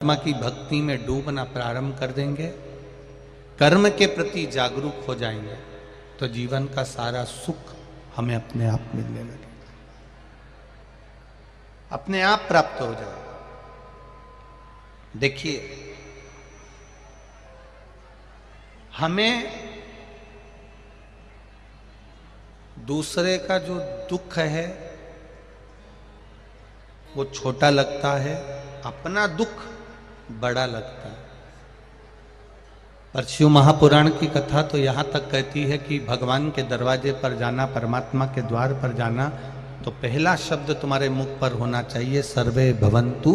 परमात्मा की भक्ति में डूबना प्रारंभ कर देंगे, कर्म के प्रति जागरूक हो जाएंगे, तो जीवन का सारा सुख हमें अपने आप मिलने लगेगा, अपने आप प्राप्त हो जाएगा। देखिए, हमें दूसरे का जो दुख है वो छोटा लगता है, अपना दुख बड़ा लगता है। पर शिव महापुराण की कथा तो यहां तक कहती है कि भगवान के दरवाजे पर जाना, परमात्मा के द्वार पर जाना, तो पहला शब्द तुम्हारे मुख पर होना चाहिए, सर्वे भवन्तु।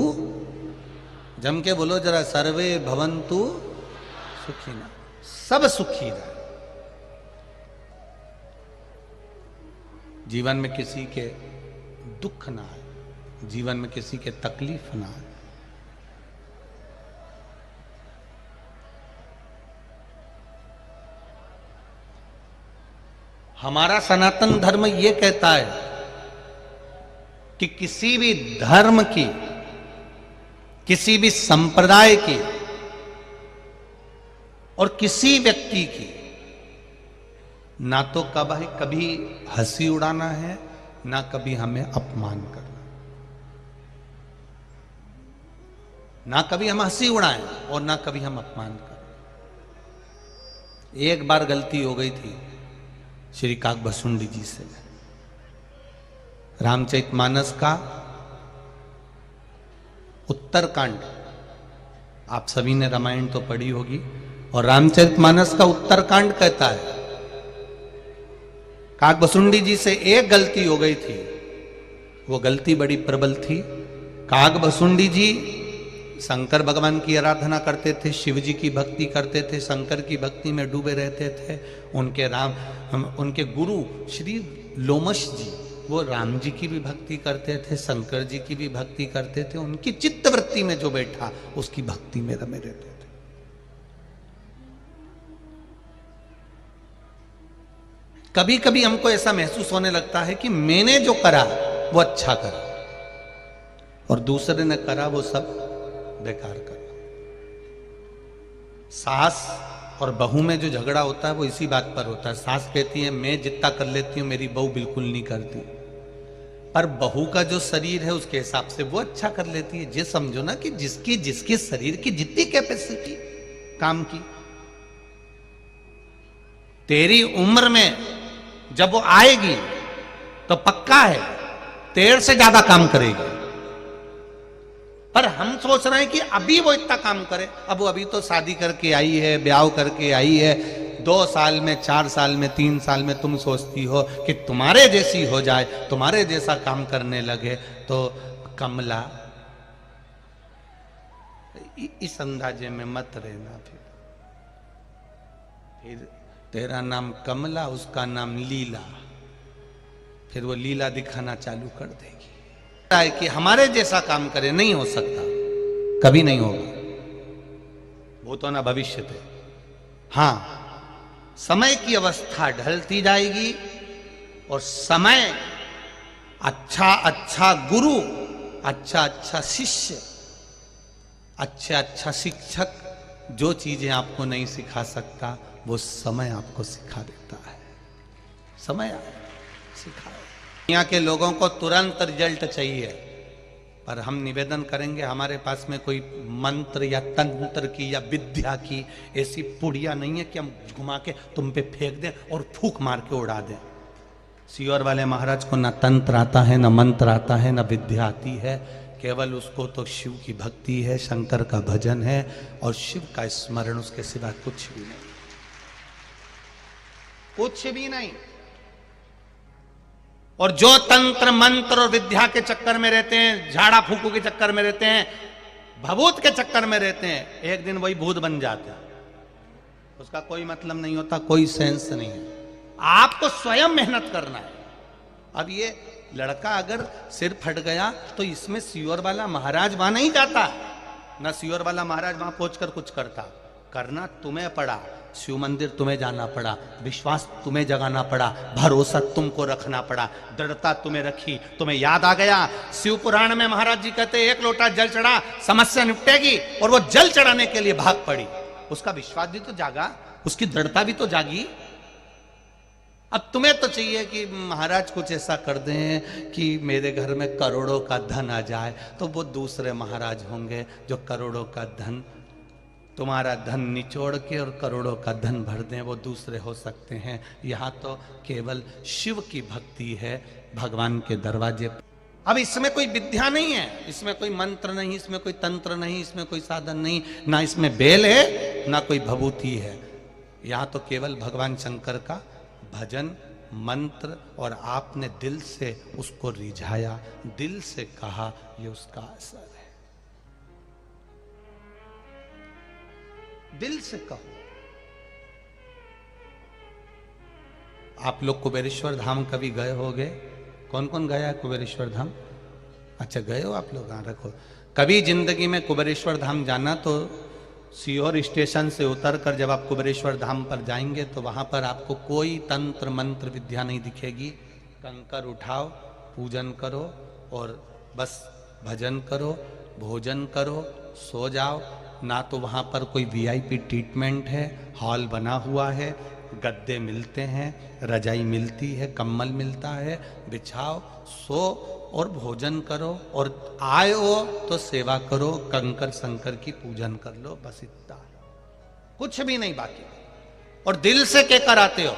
जम के बोलो जरा, सर्वे भवन्तु सुखिना, सब सुखी रहे। जीवन में किसी के दुख ना आए, जीवन में किसी के तकलीफ ना आए। हमारा सनातन धर्म यह कहता है कि किसी भी धर्म की, किसी भी संप्रदाय की और किसी व्यक्ति की ना तो कभी हंसी उड़ाना है, ना कभी हमें अपमान करना, ना कभी हम हंसी उड़ाएं और ना कभी हम अपमान करें। एक बार गलती हो गई थी श्री काकभसुंडी जी से। रामचरितमानस का उत्तरकांड, आप सभी ने रामायण तो पढ़ी होगी, और रामचरितमानस का उत्तरकांड कहता है काकभसुंडी जी से एक गलती हो गई थी। वो गलती बड़ी प्रबल थी। काकभसुंडी जी शंकर भगवान की आराधना करते थे, शिव जी की भक्ति करते थे, शंकर की भक्ति में डूबे रहते थे। उनके गुरु श्री लोमश जी, वो राम जी की भी भक्ति करते थे, शंकर जी की भी भक्ति करते थे। उनकी चित्तवृत्ति में जो बैठा उसकी भक्ति में रमे रहते थे। कभी कभी हमको ऐसा महसूस होने लगता है कि मैंने जो करा वो अच्छा करा और दूसरे ने करा वो सब बेकार करा। सास और बहू में जो झगड़ा होता है वो इसी बात पर होता है। सास कहती है मैं जितना कर लेती हूं मेरी बहू बिल्कुल नहीं करती, पर बहू का जो शरीर है उसके हिसाब से वो अच्छा कर लेती है। ये समझो ना कि जिसके शरीर की जितनी कैपेसिटी काम की, तेरी उम्र में जब वो आएगी तो पक्का है तेरे से ज्यादा काम करेगी। पर हम सोच रहे हैं कि अभी वो इतना काम करे। अब वो अभी तो शादी करके आई है, ब्याह करके आई है, 2 साल में, 4 साल में, 3 साल में तुम सोचती हो कि तुम्हारे जैसी हो जाए, तुम्हारे जैसा काम करने लगे। तो कमला, इस अंदाजे में मत रहना। फिर तेरा नाम कमला, उसका नाम लीला, फिर वो लीला दिखाना चालू कर देगी। है कि हमारे जैसा काम करे, नहीं हो सकता, कभी नहीं होगा। वो तो ना भविष्य थे। हां, समय की अवस्था ढलती जाएगी और समय अच्छा अच्छा गुरु, अच्छा अच्छा शिष्य, अच्छा अच्छा शिक्षक जो चीजें आपको नहीं सिखा सकता वो समय आपको सिखा देता है। समय सिखा। दुनिया के लोगों को तुरंत रिजल्ट चाहिए, पर हम निवेदन करेंगे हमारे पास में कोई मंत्र या तंत्र की या विद्या की ऐसी पुड़िया नहीं है कि हम घुमा के तुम पे फेंक दें और फूंक मार के उड़ा दें। सियोर वाले महाराज को ना तंत्र आता है, ना मंत्र आता है, ना विद्या आती है। केवल उसको तो शिव की भक्ति है, शंकर का भजन है और शिव का स्मरण, उसके सिवा कुछ भी नहीं, कुछ भी नहीं। और जो तंत्र मंत्र और विद्या के चक्कर में रहते हैं, झाड़ा फूकू के चक्कर में रहते हैं, भभूत के चक्कर में रहते हैं, एक दिन वही भूत बन जाते हैं। उसका कोई मतलब नहीं होता, कोई सेंस नहीं है। आपको स्वयं मेहनत करना है। अब ये लड़का अगर सिर फट गया तो इसमें सियोर वाला महाराज वहां नहीं जाता, ना सियोर वाला महाराज वहां पहुंचकर कुछ करता। करना तुम्हें पड़ा, शिव मंदिर तुम्हें जाना पड़ा, विश्वास तुम्हें जगाना पड़ा, भरोसा तुमको रखना पड़ा, दृढ़ता तुम्हें रखी, तुम्हें याद आ गया। शिव पुराण में महाराज जी कहते एक लोटा जल चढ़ा समस्या निपटेगी, और वो जल चढ़ाने के लिए भाग पड़ी। उसका विश्वास भी तो जागा, उसकी दृढ़ता भी तो जागी। अब तुम्हें तो चाहिए कि महाराज कुछ ऐसा कर दें कि मेरे घर में करोड़ों का धन आ जाए, तो वो दूसरे महाराज होंगे जो करोड़ों का धन, तुम्हारा धन निचोड़ के और करोड़ों का धन भर दें, वो दूसरे हो सकते हैं। यहाँ तो केवल शिव की भक्ति है भगवान के दरवाजे पर। अब इसमें कोई विद्या नहीं है, इसमें कोई मंत्र नहीं, इसमें कोई तंत्र नहीं, इसमें कोई साधन नहीं, ना इसमें बेल है ना कोई भभूति है। यहाँ तो केवल भगवान शंकर का भजन मंत्र, और आपने दिल से उसको रिझाया, दिल से कहा, ये उसका असर है। दिल से कहो। आप लोग कुबेरेश्वर धाम कभी गए होगे? कौन कौन गया है कुबेरेश्वर धाम? अच्छा गए हो आप लोग? हाँ रखो। कभी जिंदगी में कुबेरेश्वर धाम जाना तो सीहोर स्टेशन से उतरकर जब आप कुबेरेश्वर धाम पर जाएंगे तो वहां पर आपको कोई तंत्र मंत्र विद्या नहीं दिखेगी। कंकर उठाओ, पूजन करो और बस भजन करो, भोजन करो, सो जाओ। ना तो वहां पर कोई वीआईपी ट्रीटमेंट है, हॉल बना हुआ है, गद्दे मिलते हैं, रजाई मिलती है, कंबल मिलता है, बिछाओ, सो और भोजन करो, और आए हो तो सेवा करो, कंकर शंकर की पूजन कर लो, बस इतना, कुछ भी नहीं बाकी। और दिल से के कर आते हो।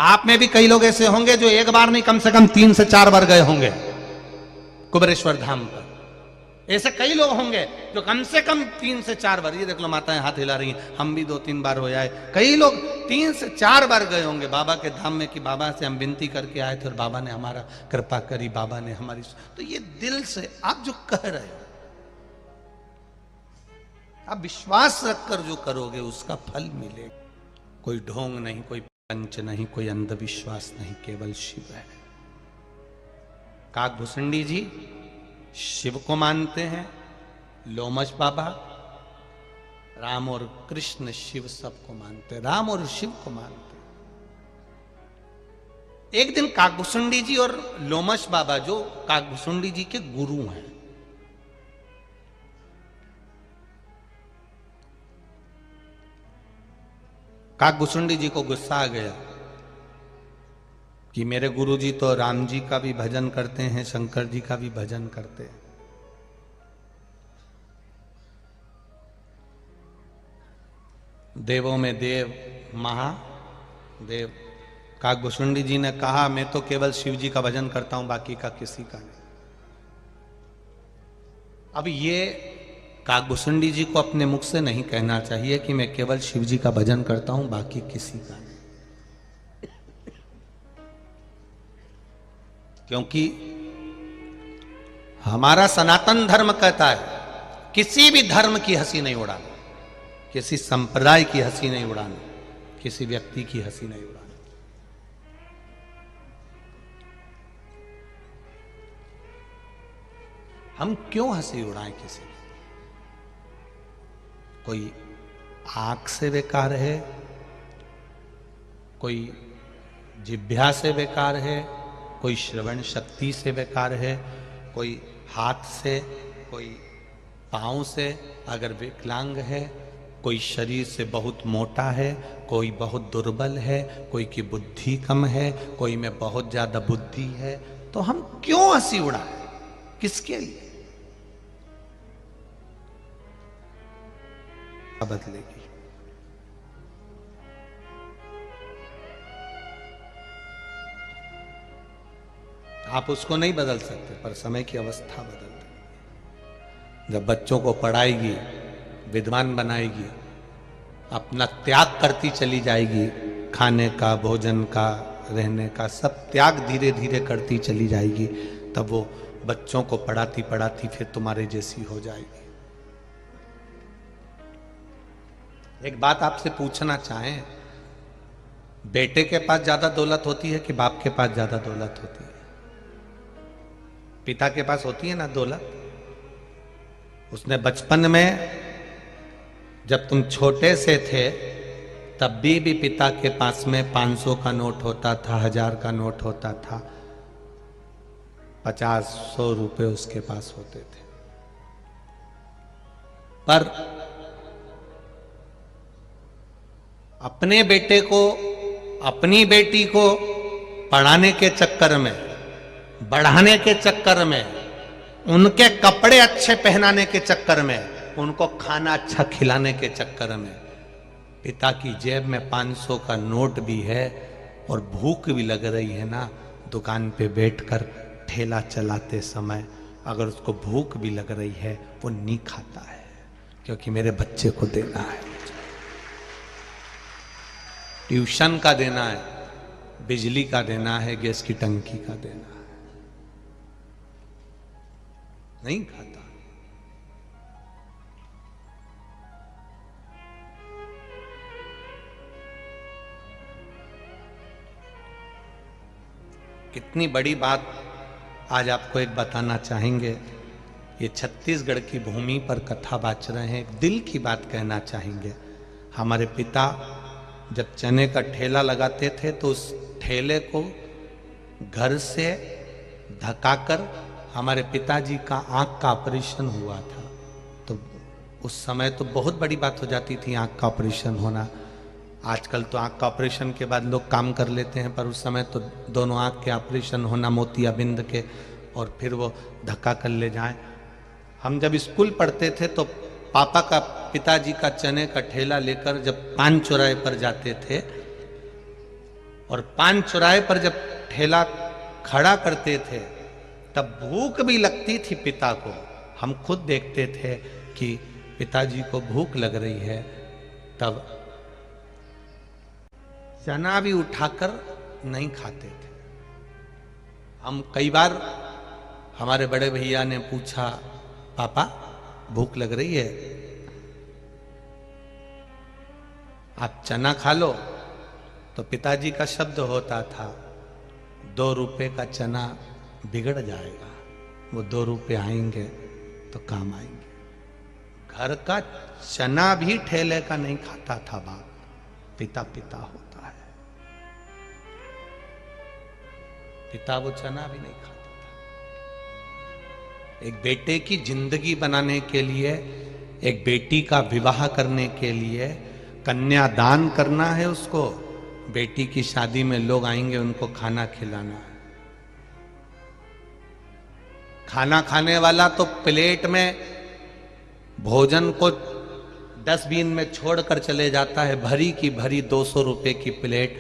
आप में भी कई लोग ऐसे होंगे जो एक बार नहीं कम से कम 3 से 4 बार गए होंगे कुबेरेश्वर धाम पर। ऐसे कई लोग होंगे जो कम से कम 3 से 4 बार, ये देख लो माताएं हाथ हिला रही हैं, हम भी 2-3 बार हो जाए, कई लोग 3 से 4 बार गए होंगे बाबा के धाम में कि बाबा से हम विनती करके आए थे और बाबा ने हमारा कृपा करी, बाबा ने हमारी। तो ये दिल से आप जो कह रहे हो, आप विश्वास रखकर जो करोगे उसका फल मिलेगा। कोई ढोंग नहीं, कोई पंच नहीं, कोई अंधविश्वास नहीं, केवल शिव है। काकभूषुंडी जी शिव को मानते हैं, लोमश बाबा, राम और कृष्ण शिव सबको मानते हैं, राम और शिव को मानते हैं। एक दिन काकभूषुंडी जी और लोमश बाबा जो काकभूषुंडी जी के गुरु हैं, काकभूषुंडी जी को गुस्सा आ गया कि मेरे गुरुजी तो राम जी का भी भजन करते हैं, शंकर जी का भी भजन करते हैं। देवों में देव, महादेव। काकभूषुंडी जी ने कहा मैं तो केवल शिव जी का भजन करता हूं, बाकी का किसी का नहीं। अब ये काकभूषुंडी जी को अपने मुख से नहीं कहना चाहिए कि मैं केवल शिव जी का भजन करता हूं, बाकी किसी का नहीं। क्योंकि हमारा सनातन धर्म कहता है किसी भी धर्म की हंसी नहीं उड़ाना, किसी संप्रदाय की हंसी नहीं उड़ाना, किसी व्यक्ति की हंसी नहीं उड़ाना। हम क्यों हंसी उड़ाएं किसी की? कोई आंख से बेकार है, कोई जिह्वा से बेकार है, कोई श्रवण शक्ति से बेकार है, कोई हाथ से, कोई पांव से अगर विकलांग है, कोई शरीर से बहुत मोटा है, कोई बहुत दुर्बल है, कोई की बुद्धि कम है, कोई में बहुत ज्यादा बुद्धि है। तो हम क्यों हंसी उड़ाएं? किसके लिए? बदलेगी। आप उसको नहीं बदल सकते, पर समय की अवस्था बदलती। जब बच्चों को पढ़ाएगी, विद्वान बनाएगी, अपना त्याग करती चली जाएगी, खाने का, भोजन का, रहने का सब त्याग धीरे धीरे करती चली जाएगी, तब वो बच्चों को पढ़ाती पढ़ाती फिर तुम्हारे जैसी हो जाएगी। एक बात आपसे पूछना चाहें, बेटे के पास ज्यादा दौलत होती है कि बाप के पास ज्यादा दौलत होती है? पिता के पास होती है ना दौलत। उसने बचपन में जब तुम छोटे से थे तब भी पिता के पास में 500 का नोट होता था, 1000 का नोट होता था, 50-100 रुपए उसके पास होते थे। पर अपने बेटे को, अपनी बेटी को पढ़ाने के चक्कर में, बढ़ाने के चक्कर में, उनके कपड़े अच्छे पहनाने के चक्कर में, उनको खाना अच्छा खिलाने के चक्कर में पिता की जेब में 500 का नोट भी है और भूख भी लग रही है ना, दुकान पे बैठकर ठेला चलाते समय अगर उसको भूख भी लग रही है वो नहीं खाता है, क्योंकि मेरे बच्चे को देना है, ट्यूशन का देना है, बिजली का देना है, गैस की टंकी का देना है, नहीं खाता। कितनी बड़ी बात आज आपको एक बताना चाहेंगे। ये छत्तीसगढ़ की भूमि पर कथा बाच रहे हैं, एक दिल की बात कहना चाहेंगे। हमारे पिता जब चने का ठेला लगाते थे तो उस ठेले को घर से धकाकर हमारे पिताजी का आंख का ऑपरेशन हुआ था। तो उस समय तो बहुत बड़ी बात हो जाती थी आंख का ऑपरेशन होना। आजकल तो आंख का ऑपरेशन के बाद लोग काम कर लेते हैं, पर उस समय तो दोनों आंख के ऑपरेशन होना, मोतियाबिंद के, और फिर वो धक्का कर ले जाएं। हम जब स्कूल पढ़ते थे तो पापा का, पिताजी का चने का ठेला लेकर जब पान चौराहे पर जाते थे और पान चौराहे पर जब ठेला खड़ा करते थे तब भूख भी लगती थी पिता को। हम खुद देखते थे कि पिताजी को भूख लग रही है, तब चना भी उठाकर नहीं खाते थे। हम कई बार, हमारे बड़े भैया ने पूछा, पापा भूख लग रही है, आप चना खा लो, तो पिताजी का शब्द होता था, 2 रुपए का चना बिगड़ जाएगा, वो 2 रुपए आएंगे तो काम आएंगे। घर का चना भी ठेले का नहीं खाता था बाप, पिता पिता होता है, पिता वो चना भी नहीं खाता था। एक बेटे की जिंदगी बनाने के लिए, एक बेटी का विवाह करने के लिए कन्यादान करना है उसको, बेटी की शादी में लोग आएंगे, उनको खाना खिलाना है। खाना खाने वाला तो प्लेट में भोजन को डस्टबिन में छोड़कर चले जाता है, भरी की भरी 200 रुपए की प्लेट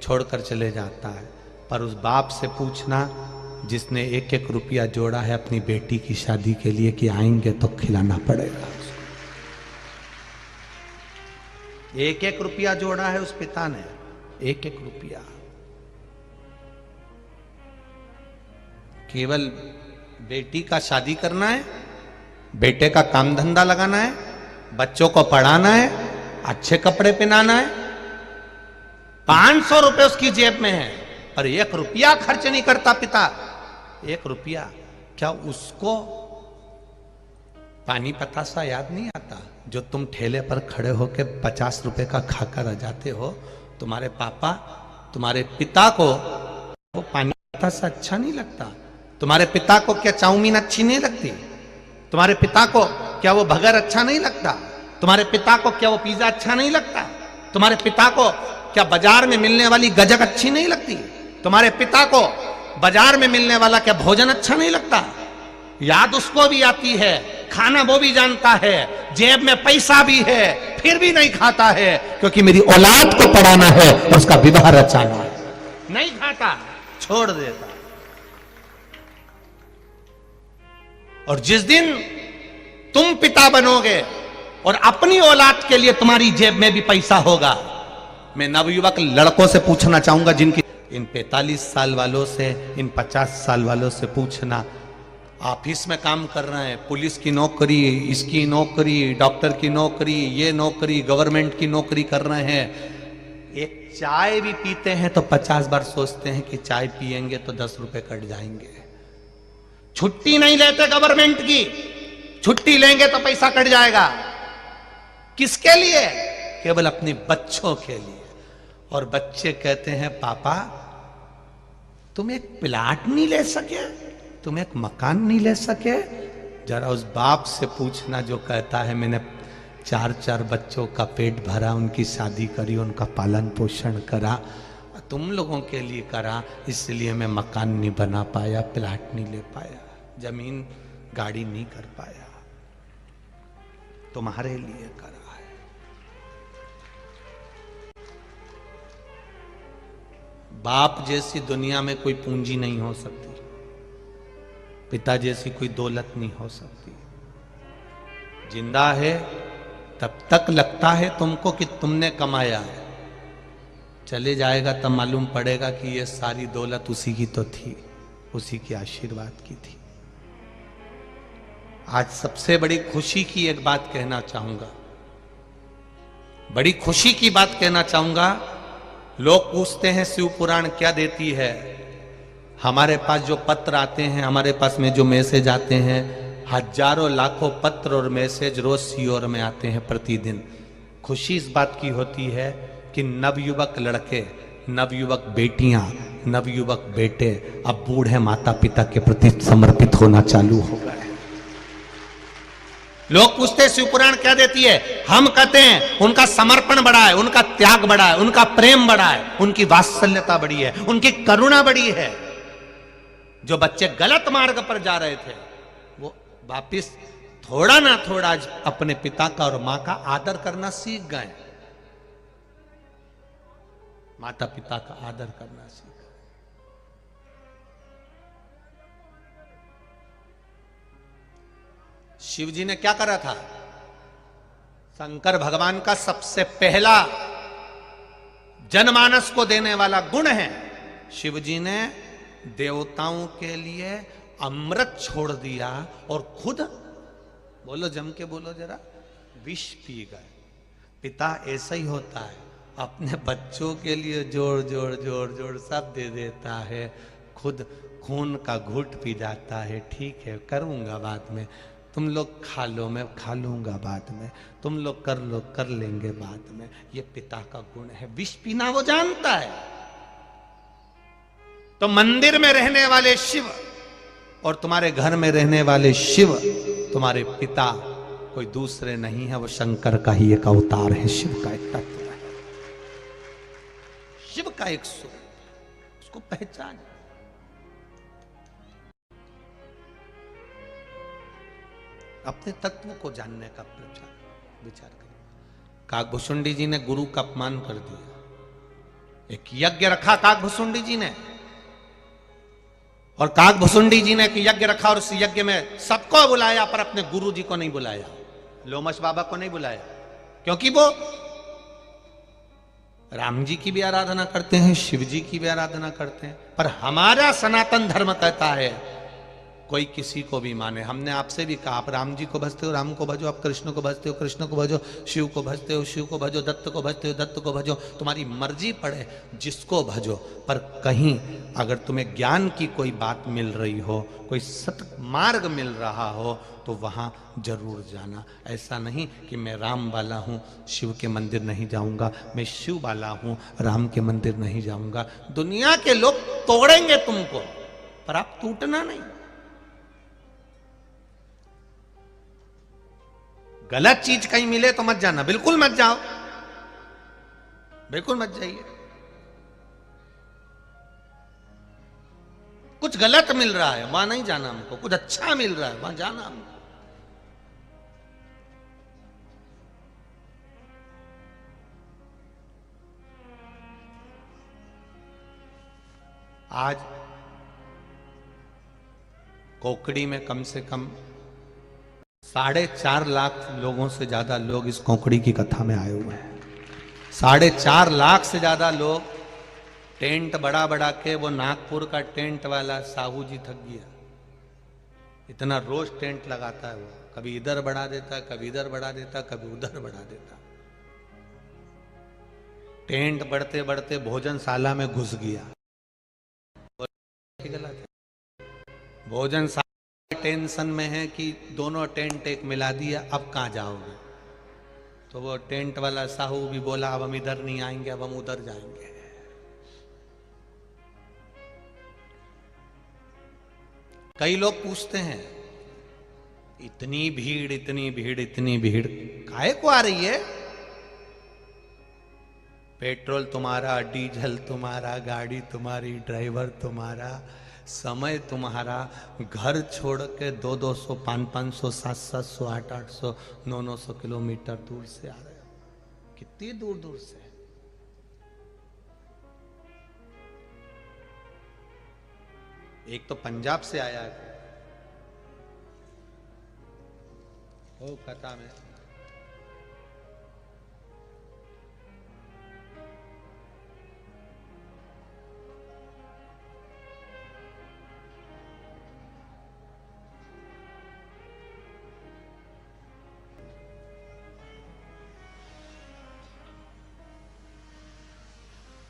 छोड़कर चले जाता है। पर उस बाप से पूछना जिसने 1-1 रुपया जोड़ा है अपनी बेटी की शादी के लिए कि आएंगे तो खिलाना पड़ेगा उसको। 1-1 रुपया जोड़ा है उस पिता ने, 1-1 रुपया, केवल बेटी का शादी करना है, बेटे का काम धंधा लगाना है, बच्चों को पढ़ाना है, अच्छे कपड़े पहनाना है। 500 रुपए उसकी जेब में है पर 1 रुपया खर्च नहीं करता पिता। 1 रुपया क्या उसको पानी पतासा याद नहीं आता जो तुम ठेले पर खड़े होकर 50 रुपए का खाकर आ जाते हो? तुम्हारे पापा, तुम्हारे पिता को वो पानी पतासा अच्छा नहीं लगता? तुम्हारे पिता को क्या चाउमीन अच्छी नहीं लगती? तुम्हारे पिता को क्या वो बर्गर अच्छा नहीं लगता? तुम्हारे पिता को क्या वो पिज्जा अच्छा नहीं लगता? तुम्हारे पिता को क्या बाजार में मिलने वाली गजक अच्छी नहीं लगती? तुम्हारे पिता को बाजार में मिलने वाला क्या भोजन अच्छा नहीं लगता? याद उसको भी आती है, खाना वो भी जानता है, जेब में पैसा भी है, फिर भी नहीं खाता है, क्योंकि मेरी औलाद को पढ़ाना है और उसका विवाह रचाना है। नहीं खाता, छोड़ देता। और जिस दिन तुम पिता बनोगे और अपनी औलाद के लिए तुम्हारी जेब में भी पैसा होगा, मैं नवयुवक लड़कों से पूछना चाहूंगा, जिनकी इन 45 साल वालों से, इन 50 साल वालों से पूछना, ऑफिस में काम कर रहे हैं, पुलिस की नौकरी, इसकी नौकरी, डॉक्टर की नौकरी, ये नौकरी, गवर्नमेंट की नौकरी कर रहे हैं, एक चाय भी पीते हैं तो 50 बार सोचते हैं कि चाय पिएंगे तो 10 रुपए कट जाएंगे। छुट्टी नहीं लेते गवर्नमेंट की, छुट्टी लेंगे तो पैसा कट जाएगा। किसके लिए? केवल अपने बच्चों के लिए। और बच्चे कहते हैं पापा तुम एक प्लाट नहीं ले सके, तुम एक मकान नहीं ले सके। जरा उस बाप से पूछना जो कहता है मैंने 4 बच्चों का पेट भरा, उनकी शादी करी, उनका पालन पोषण करा, तुम लोगों के लिए करा, इसलिए मैं मकान नहीं बना पाया, प्लाट नहीं ले पाया, जमीन गाड़ी नहीं कर पाया, तुम्हारे लिए करा है। बाप जैसी दुनिया में कोई पूंजी नहीं हो सकती, पिता जैसी कोई दौलत नहीं हो सकती। जिंदा है तब तक लगता है तुमको कि तुमने कमाया है, चले जाएगा तब मालूम पड़ेगा कि ये सारी दौलत उसी की तो थी, उसी के आशीर्वाद की थी। आज सबसे बड़ी खुशी की एक बात कहना चाहूंगा, बड़ी खुशी की बात कहना चाहूंगा। लोग पूछते हैं शिव पुराण क्या देती है। हमारे पास जो पत्र आते हैं, हमारे पास में जो मैसेज आते हैं, हजारों लाखों पत्र और मैसेज रोज सीओर में आते हैं प्रतिदिन। खुशी इस बात की होती है कि नवयुवक लड़के, नवयुवक बेटियां, नवयुवक बेटे अब बूढ़े माता पिता के प्रति समर्पित होना चालू हो गए। लोग पूछते हैं शिवपुराण क्या देती है, हम कहते हैं उनका समर्पण बड़ा है, उनका त्याग बड़ा है, उनका प्रेम बड़ा है, उनकी वात्सल्यता बड़ी है, उनकी करुणा बड़ी है। जो बच्चे गलत मार्ग पर जा रहे थे वो वापिस थोड़ा ना थोड़ा अपने पिता का और मां का आदर करना सीख गए, माता पिता का आदर करना सीखा। शिव जी ने क्या करा था? शंकर भगवान का सबसे पहला जनमानस को देने वाला गुण है, शिव जी ने देवताओं के लिए अमृत छोड़ दिया और खुद, बोलो जम के बोलो जरा, विष पी गए। पिता ऐसा ही होता है, अपने बच्चों के लिए जोड़ जोड़ जोड़ जोड़ सब दे देता है, खुद खून का घूंट पी जाता है। ठीक है करूंगा बाद में, तुम लोग खा लो मैं खा लूंगा बाद में, तुम लोग कर लो कर लेंगे बाद में। ये पिता का गुण है, विष पीना वो जानता है। तो मंदिर में रहने वाले शिव और तुम्हारे घर में रहने वाले शिव, तुम्हारे पिता कोई दूसरे नहीं है, वो शंकर का ही एक अवतार है, शिव का एक तत्व है, शिव का एक स्वरूप, उसको पहचान। अपने तत्व को जानने का विचार करें। काकभुसुंडी जी ने गुरु का अपमान कर दिया, एक यज्ञ रखा काकभुसुंडी जी ने, और काकभुसुंडी जी ने एक यज्ञ रखा और उस यज्ञ में सबको बुलाया पर अपने गुरु जी को नहीं बुलाया, लोमश बाबा को नहीं बुलाया, क्योंकि वो राम जी की भी आराधना करते हैं, शिव जी की भी आराधना करते हैं। पर हमारा सनातन धर्म कहता है कोई किसी को भी माने। हमने आपसे भी कहा, आप राम जी को भजते हो राम को भजो, आप कृष्ण को भजते हो कृष्ण को भजो, शिव को भजते हो शिव को भजो, दत्त को भजते हो दत्त को भजो, तुम्हारी मर्जी पड़े जिसको भजो। पर कहीं अगर तुम्हें ज्ञान की कोई बात मिल रही हो, कोई सत मार्ग मिल रहा हो, तो वहां जरूर जाना। ऐसा नहीं कि मैं राम वाला हूं शिव के मंदिर नहीं जाऊंगा, मैं शिव वाला हूं राम के मंदिर नहीं जाऊंगा। दुनिया के लोग तोड़ेंगे तुमको, पर आप टूटना नहीं। गलत चीज कहीं मिले तो मत जाना, बिल्कुल मत जाओ, बिल्कुल मत जाइए। कुछ गलत मिल रहा है वहां नहीं जाना हमको, कुछ अच्छा मिल रहा है वहां जाना हमको। आज कोकड़ी में कम से कम 4.5 लाख लोगों से ज्यादा लोग इस कोकड़ी की कथा में आए हुए हैं। 4.5 लाख से ज्यादा लोग। टेंट बड़ा बड़ा के वो नागपुर का टेंट वाला साहू जी थक गया, इतना रोज टेंट लगाता है वो, कभी इधर बढ़ा देता, कभी इधर बढ़ा देता, कभी उधर बढ़ा देता। टेंट बढ़ते बढ़ते भोजनशाला में घुस गया। गलत है, भोजनशाला टेंशन में है कि दोनों टेंट एक मिला दिया, अब कहां जाओगे? तो वो टेंट वाला साहू भी बोला अब हम इधर नहीं आएंगे, अब हम उधर जाएंगे। कई लोग पूछते हैं इतनी भीड़ इतनी भीड़ इतनी भीड़ काहे को आ रही है? पेट्रोल तुम्हारा, डीजल तुम्हारा, गाड़ी तुम्हारी, ड्राइवर तुम्हारा, समय तुम्हारा, घर छोड़ के 200-200, 500-500, 700-700, 800-800, 900 किलोमीटर दूर से आ रहे हो। कितनी दूर दूर से। एक तो पंजाब से आया है, ओ कथा में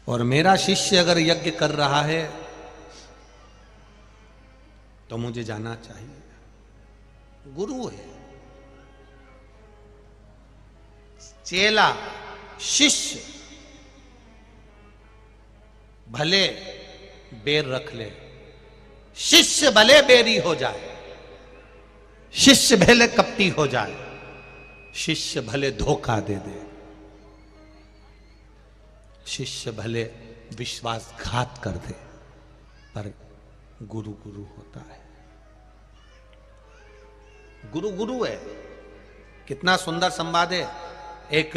और मेरा शिष्य अगर यज्ञ कर रहा है तो मुझे जाना चाहिए। गुरु है, चेला शिष्य भले बेर रख ले, शिष्य भले बेरी हो जाए, शिष्य भले कपटी हो जाए, शिष्य भले धोखा दे दे, शिष्य भले विश्वासघात कर दे, पर गुरु गुरु होता है। गुरु गुरु है। कितना सुंदर संवाद है। एक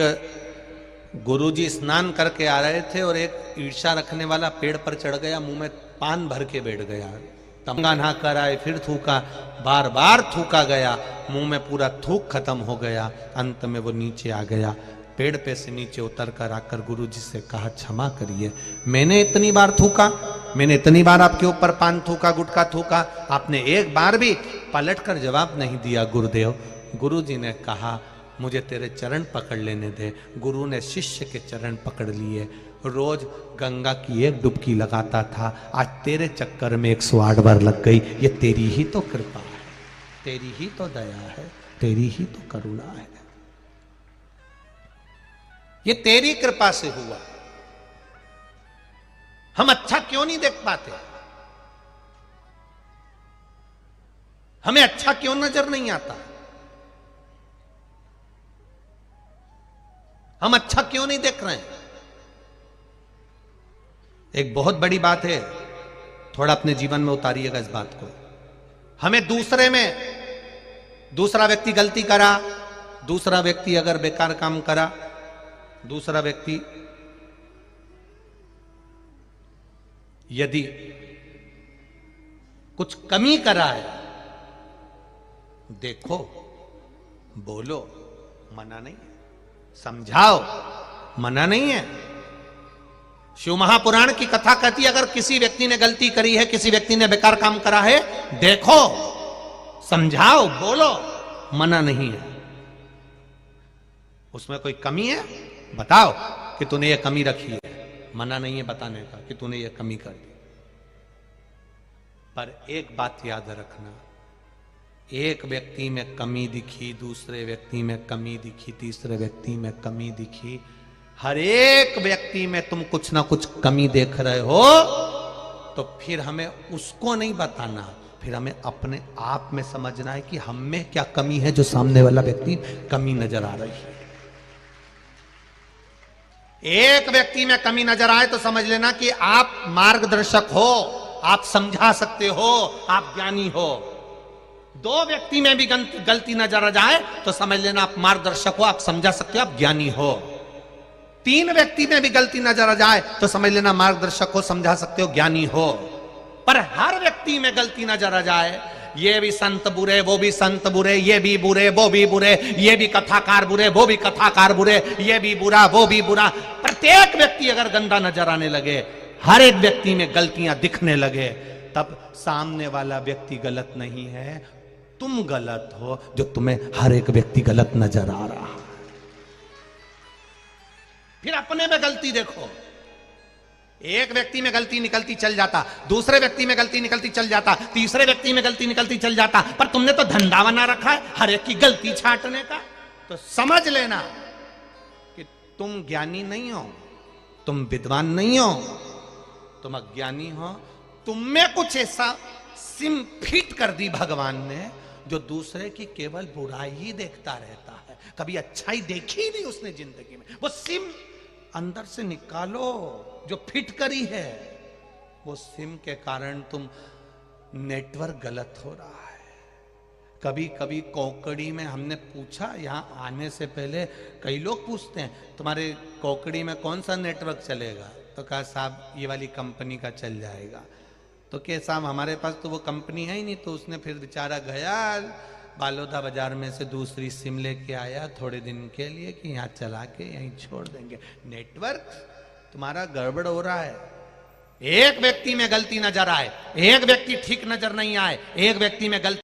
गुरुजी स्नान करके आ रहे थे और एक ईर्ष्या रखने वाला पेड़ पर चढ़ गया, मुंह में पान भर के बैठ गया। तंगा नहा कर आए, फिर थूका, बार बार थूका गया, मुंह में पूरा थूक खत्म हो गया। अंत में वो नीचे आ गया, पेड़ पे से नीचे उतर कर आकर गुरुजी से कहा क्षमा करिए, मैंने इतनी बार थूका, मैंने इतनी बार आपके ऊपर पान थूका, गुटखा थूका, आपने एक बार भी पलट कर जवाब नहीं दिया गुरुदेव। गुरुजी ने कहा मुझे तेरे चरण पकड़ लेने दे। गुरु ने शिष्य के चरण पकड़ लिए। रोज गंगा की एक डुबकी लगाता था, आज तेरे चक्कर में 108 बार लग गई। ये तेरी ही तो कृपा है, तेरी ही तो दया है, तेरी ही तो करुणा है, ये तेरी कृपा से हुआ। हम अच्छा क्यों नहीं देख पाते? हमें अच्छा क्यों नजर नहीं आता? हम अच्छा क्यों नहीं देख रहे हैं? एक बहुत बड़ी बात है, थोड़ा अपने जीवन में उतारिएगा इस बात को। हमें दूसरे में, दूसरा व्यक्ति गलती करा, दूसरा व्यक्ति अगर बेकार काम करा, दूसरा व्यक्ति यदि कुछ कमी करा है, देखो, बोलो, मना नहीं है, समझाओ, मना नहीं है। शिव महापुराण की कथा कहती है अगर किसी व्यक्ति ने गलती करी है, किसी व्यक्ति ने बेकार काम करा है, देखो, समझाओ, बोलो, मना नहीं है। उसमें कोई कमी है, बताओ कि तूने ये कमी रखी है, मना नहीं है बताने का कि तूने ये कमी कर दी। पर एक बात याद रखना, एक व्यक्ति में कमी दिखी, दूसरे व्यक्ति में कमी दिखी, तीसरे व्यक्ति में कमी दिखी, हर एक व्यक्ति में तुम कुछ ना कुछ कमी देख रहे हो, तो फिर हमें उसको नहीं बताना, फिर हमें अपने आप में समझना है कि हम में क्या कमी है जो सामने वाला व्यक्ति कमी नजर आ रही है। एक व्यक्ति में कमी नजर आए तो समझ लेना कि आप मार्गदर्शक हो, आप समझा सकते हो, आप ज्ञानी हो। दो व्यक्ति में भी गलती नजर आ जाए तो समझ लेना आप मार्गदर्शक हो, आप समझा सकते हो, आप ज्ञानी हो। तीन व्यक्ति में भी गलती नजर आ जाए तो समझ लेना मार्गदर्शक हो, समझा सकते हो, ज्ञानी हो। पर हर व्यक्ति में गलती नजर आ जाए, ये भी संत बुरे, वो भी संत बुरे, ये भी बुरे, वो भी बुरे, ये भी कथाकार बुरे, वो भी कथाकार बुरे, ये भी बुरा, वो भी बुरा, प्रत्येक व्यक्ति अगर गंदा नजर आने लगे, हर एक व्यक्ति में गलतियां दिखने लगे, तब सामने वाला व्यक्ति गलत नहीं है, तुम गलत हो जो तुम्हें हर एक व्यक्ति गलत नजर आ रहा है। फिर अपने में गलती देखो, एक व्यक्ति में गलती निकलती चल जाता, दूसरे व्यक्ति में गलती निकलती चल जाता, तीसरे व्यक्ति में गलती निकलती चल जाता, पर तुमने तो धंधा बना रखा है हर एक की गलती छांटने का। तो समझ लेना तुम ज्ञानी नहीं हो, तुम विद्वान नहीं हो, तुम अज्ञानी हो। तुम में कुछ ऐसा सिम फिट कर दी भगवान ने जो दूसरे की केवल बुराई ही देखता रहता है, कभी अच्छाई देखी ही नहीं उसने जिंदगी में। वो सिम अंदर से निकालो जो फिट करी है। वो सिम के कारण तुम नेटवर्क गलत हो रहा है। कभी कभी कोकड़ी में हमने पूछा, यहां आने से पहले कई लोग पूछते हैं तुम्हारे कोकड़ी में कौन सा नेटवर्क चलेगा, तो कहा साहब ये वाली कंपनी का चल जाएगा। तो क्या साहब हमारे पास तो वो कंपनी है ही नहीं। तो उसने फिर बेचारा गया बालोदा बाजार में से दूसरी सिम लेके आया थोड़े दिन के लिए कि यहाँ चला के यहीं छोड़ देंगे। नेटवर्क तुम्हारा गड़बड़ हो रहा है। एक व्यक्ति में गलती नजर आए, एक व्यक्ति ठीक नजर नहीं आए, एक व्यक्ति में गलती